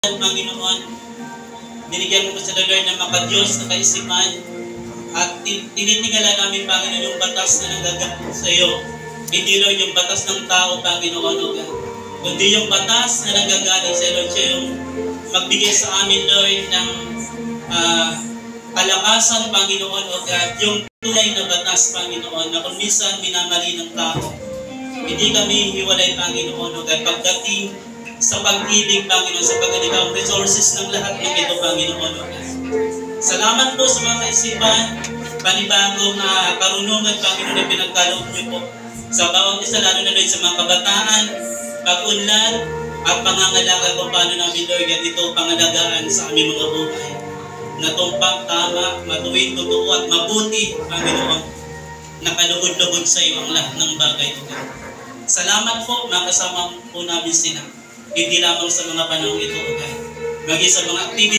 Panginoon, binigyan mo sa Lord ng maka-Diyos na kaisipan at tinitingala namin, Panginoon, yung batas na nanggagaling sa iyo. Hindi, Lord, yung batas ng tao, Panginoon, O God, kundi yung batas na nanggagaling sa iyo, Lord, siya yung magbigay sa amin, Lord, ng kalakasan, Panginoon, O God, yung tunay na batas, Panginoon, na kung minsan minamali ng tao. Hindi kami hiwalay, Panginoon, O God, pagdating sa pag-ibig, Panginoon, sa pag-alikaw resources ng lahat ng ito, Panginoon, O God. Salamat po sa mga kaisipan, panibagong karunungan, Panginoon, na pinagkaloob niyo po sa bawat isa, lalo na Lord, sa mga kabataan, pag-unlad, at pangangalaga kung paano namin, Lord, at ito pangalagaan sa aming mga buhay. Natumpang, tama, matuwid, totoo, at mabuti, Panginoon, nakalugod-lugod sa iyo ang lahat ng bagay, O God. Salamat po, makasama po namin sila. Hindi lamang sa mga panahon ito, O God, maging sa mga activities